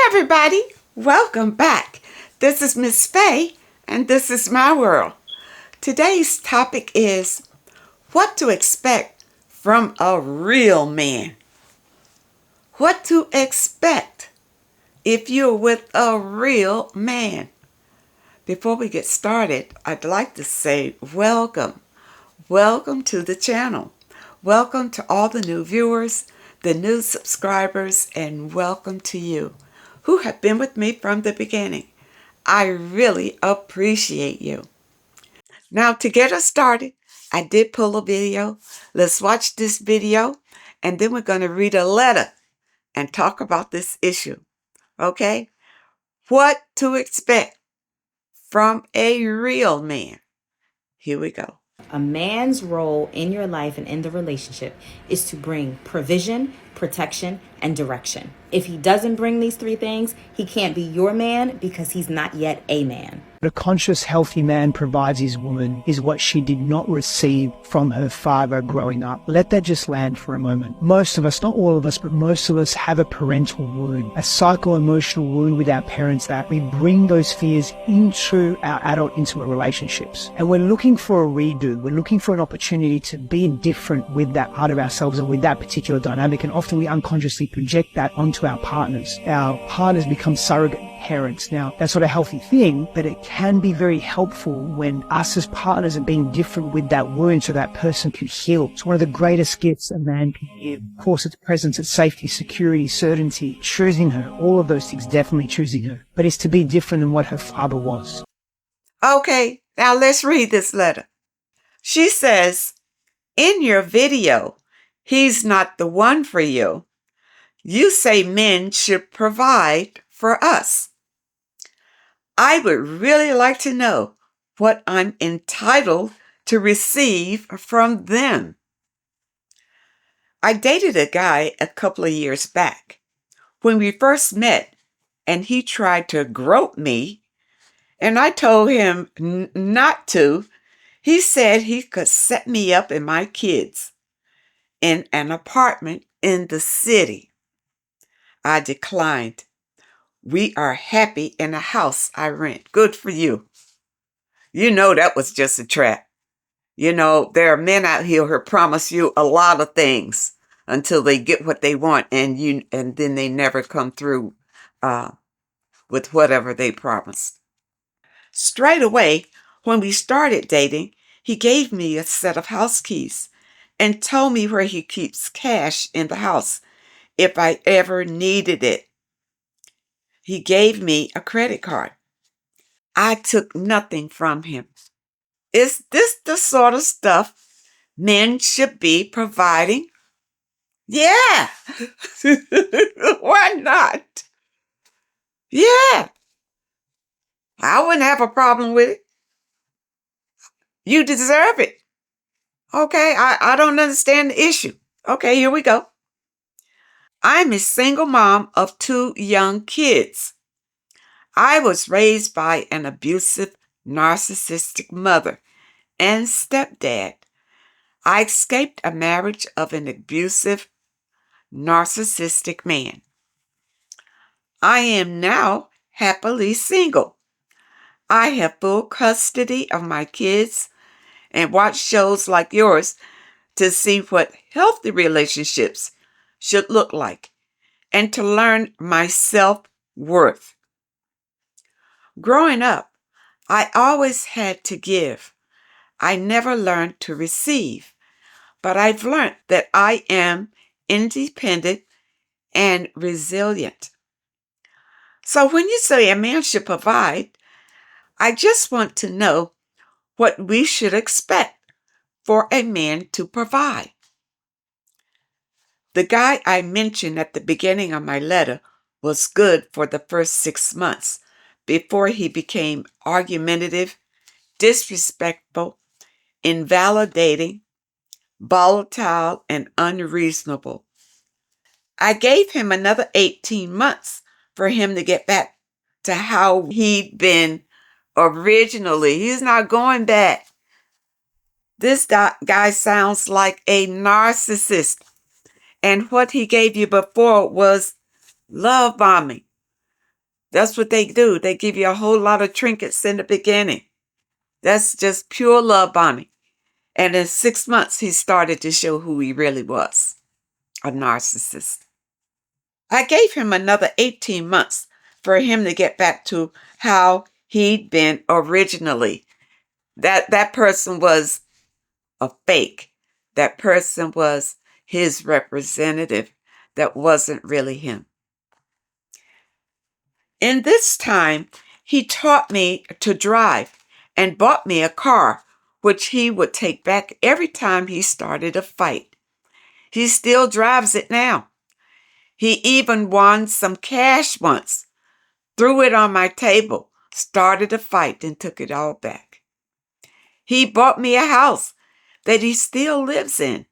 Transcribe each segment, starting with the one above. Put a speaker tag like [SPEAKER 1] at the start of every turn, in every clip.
[SPEAKER 1] everybody. Welcome back. This is Miss Faye, and this is my world. Today's topic is what to expect from a real man. What to expect if you're with a real man. Before we get started, I'd like to say welcome. Welcome to the channel. Welcome to all the new viewers, the new subscribers, and welcome to you who have been with me from the beginning. I really appreciate you. Now, to get us started, I did pull a video. Let's watch this video, and then we're going to read a letter and talk about this issue. Okay? What to expect from a real man. Here we go.
[SPEAKER 2] A man's role in your life and in the relationship is to bring provision, protection, and direction. If he doesn't bring these three things, he can't be your man because he's not yet a man.
[SPEAKER 3] What a conscious, healthy man provides his woman is what she did not receive from her father growing up. Let that just land for a moment. Most of us, not all of us, but most of us have a parental wound, a psycho-emotional wound with our parents that we bring those fears into our adult intimate relationships. And we're looking for a redo. We're looking for an opportunity to be different with that part of ourselves and with that particular dynamic. And often we unconsciously project that onto our partners. Our partners become surrogate parents. Now, that's not a healthy thing, but it can be very helpful when us as partners are being different with that wound so that person can heal. It's one of the greatest gifts a man can give. Of course, it's presence, it's safety, security, certainty, choosing her, all of those things, definitely choosing her. But it's to be different than what her father was.
[SPEAKER 1] Okay, now let's read this letter. She says, in your video, he's not the one for you. You say men should provide for us. I would really like to know what I'm entitled to receive from them. I dated a guy a couple of years back. When we first met and he tried to grope me and I told him not to, he said he could set me up and my kids in an apartment in the city. I declined. We are happy in a house I rent. Good for you. You know that was just a trap. You know, there are men out here who promise you a lot of things until they get what they want, and then they never come through with whatever they promised. Straight away, when we started dating, he gave me a set of house keys and told me where he keeps cash in the house if I ever needed it. He gave me a credit card. I took nothing from him. Is this the sort of stuff men should be providing? Yeah. Why not? Yeah. I wouldn't have a problem with it. You deserve it. Okay, I don't understand the issue. Okay, here we go. I'm a single mom of 2 young kids. I was raised by an abusive, narcissistic mother and stepdad. I escaped a marriage of an abusive, narcissistic man. I am now happily single. I have full custody of my kids and watch shows like yours to see what healthy relationships should look like and to learn my self-worth. Growing up, I always had to give. I never learned to receive, but I've learned that I am independent and resilient. So when you say a man should provide, I just want to know what we should expect for a man to provide. The guy I mentioned at the beginning of my letter was good for the first 6 months before he became argumentative, disrespectful, invalidating, volatile, and unreasonable. I gave him another 18 months for him to get back to how he'd been originally. He's not going back. This guy sounds like a narcissist. And what he gave you before was love bombing. That's what they do. They give you a whole lot of trinkets in the beginning. That's just pure love bombing. And in 6 months, he started to show who he really was, a narcissist. I gave him another 18 months for him to get back to how he'd been originally. That person was a fake. That person was his representative. That wasn't really him. In this time, he taught me to drive and bought me a car, which he would take back every time he started a fight. He still drives it now. He even won some cash once, threw it on my table, started a fight, and took it all back. He bought me a house that he still lives in.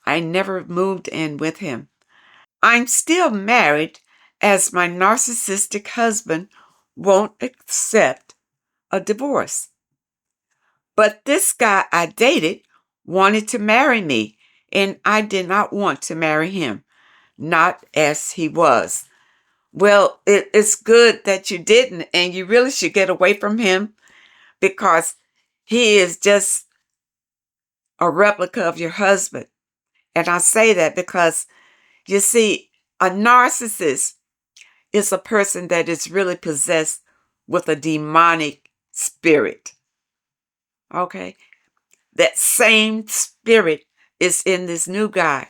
[SPEAKER 1] I never moved in with him. I'm still married, as my narcissistic husband won't accept a divorce. But this guy I dated wanted to marry me, and I did not want to marry him, not as he was. Well, it's good that you didn't, and you really should get away from him because he is just a replica of your husband. And I say that because, you see, a narcissist is a person that is really possessed with a demonic spirit. Okay? That same spirit is in this new guy.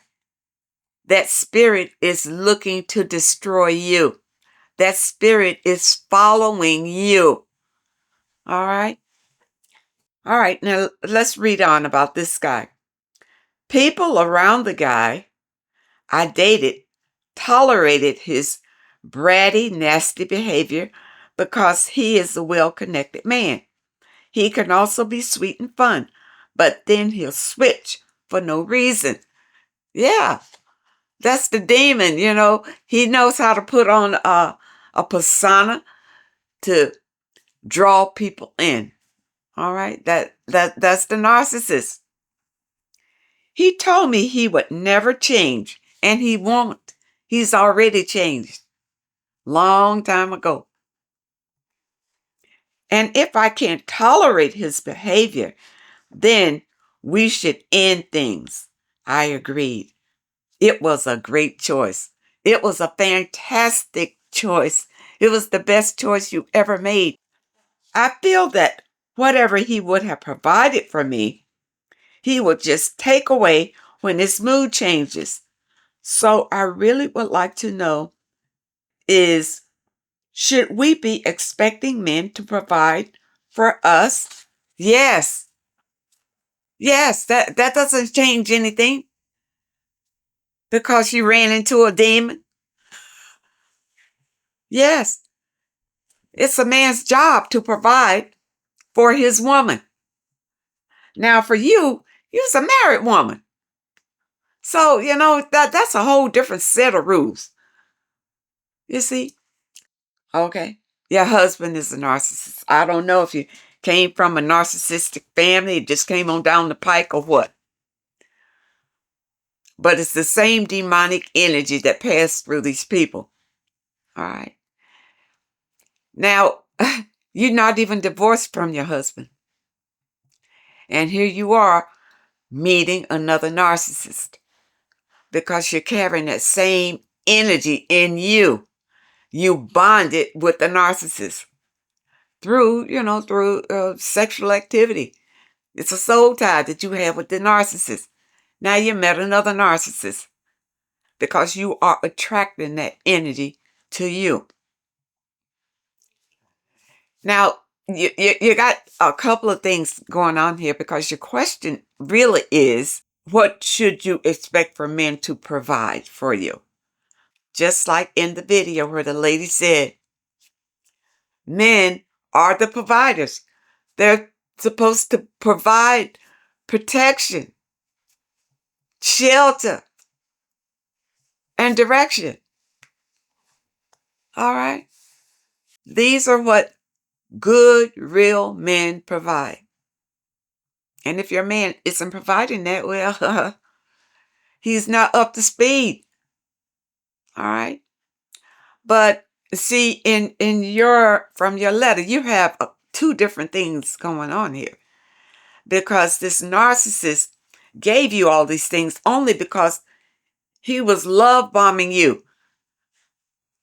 [SPEAKER 1] That spirit is looking to destroy you. That spirit is following you. All right? All right, now let's read on about this guy. People around the guy I dated tolerated his bratty, nasty behavior because he is a well-connected man. He can also be sweet and fun, but then he'll switch for no reason. Yeah, that's the demon, you know. He knows how to put on a persona to draw people in. All right, that's the narcissist. He told me he would never change, and he won't. He's already changed long time ago. And if I can't tolerate his behavior, then we should end things. I agreed. It was a great choice. It was a fantastic choice. It was the best choice you ever made. I feel that whatever he would have provided for me, he would just take away when his mood changes. So I really would like to know is, should we be expecting men to provide for us? Yes. Yes, that doesn't change anything because you ran into a demon. Yes, it's a man's job to provide for his woman. Now, for you, you're a married woman. So, you know, that's a whole different set of rules. You see? Okay. Your husband is a narcissist. I don't know if you came from a narcissistic family, it just came on down the pike or what. But it's the same demonic energy that passed through these people. All right. Now, you're not even divorced from your husband. And here you are meeting another narcissist because you're carrying that same energy in you. You bonded with the narcissist through, through sexual activity. It's a soul tie that you have with the narcissist. Now you met another narcissist because you are attracting that energy to you. Now, you got a couple of things going on here because your question really is, what should you expect for men to provide for you? Just like in the video where the lady said, men are the providers. They're supposed to provide protection, shelter, and direction. All right? These are what good, real men provide. And if your man isn't providing that, well, he's not up to speed. All right? But See, in your from your letter, you have two different things going on here, because this narcissist gave you all these things only because he was love bombing you.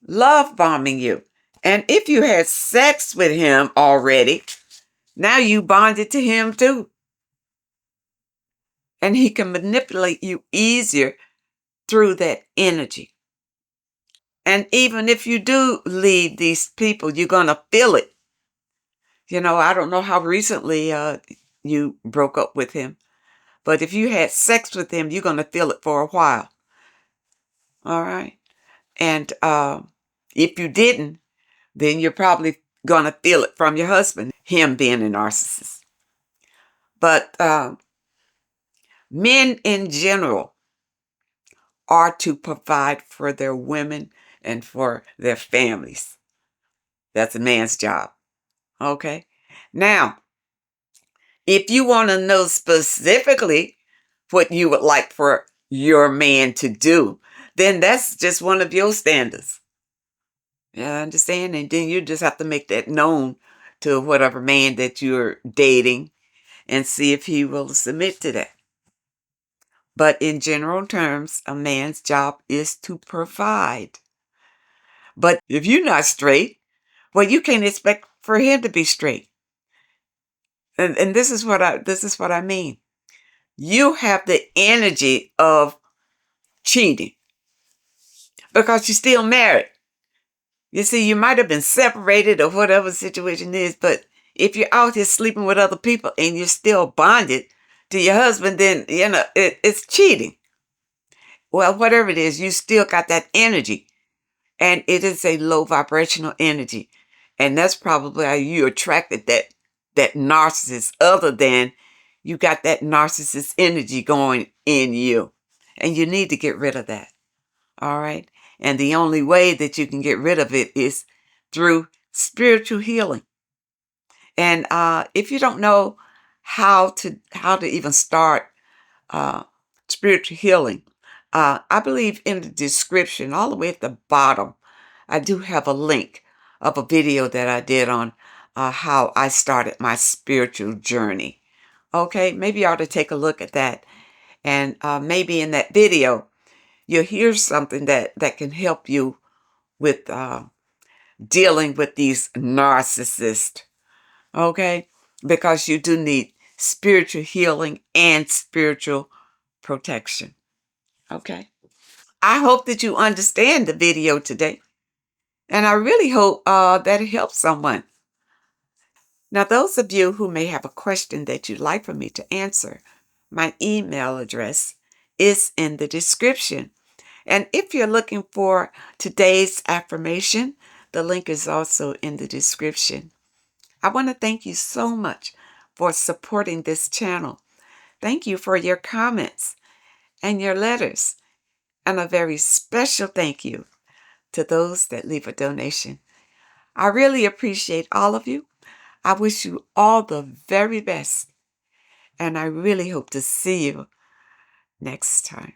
[SPEAKER 1] Love bombing you. And if you had sex with him already, now you bonded to him too. And he can manipulate you easier through that energy. And even if you do leave these people, you're going to feel it. I don't know how recently you broke up with him, but if you had sex with him, you're going to feel it for a while. All right. And if you didn't, then you're probably going to feel it from your husband, him being a narcissist. But men in general are to provide for their women and for their families. That's a man's job. Okay? Now, if you want to know specifically what you would like for your man to do, then that's just one of your standards. Yeah, I understand? And then you just have to make that known to whatever man that you're dating and see if he will submit to that. But in general terms, a man's job is to provide. But if you're not straight, well, you can't expect for him to be straight. And this is what I mean. You have the energy of cheating because you're still married. You see, you might have been separated or whatever the situation is, but if you're out here sleeping with other people and you're still bonded to your husband, then, it's cheating. Well, whatever it is, you still got that energy. And it is a low vibrational energy. And that's probably how you attracted that narcissist, other than you got that narcissist energy going in you. And you need to get rid of that. All right? And the only way that you can get rid of it is through spiritual healing. And if you don't know how to even start spiritual healing, I believe in the description, all the way at the bottom, I do have a link of a video that I did on how I started my spiritual journey. Okay, maybe you ought to take a look at that. And maybe in that video, you'll hear something that can help you with dealing with these narcissists. Okay, because you do need spiritual healing and spiritual protection. Okay. I hope that you understand the video today. And I really hope that it helps someone. Now, those of you who may have a question that you'd like for me to answer, my email address is in the description. And if you're looking for today's affirmation, the link is also in the description. I want to thank you so much for supporting this channel. Thank you for your comments and your letters. And a very special thank you to those that leave a donation. I really appreciate all of you. I wish you all the very best. And I really hope to see you next time.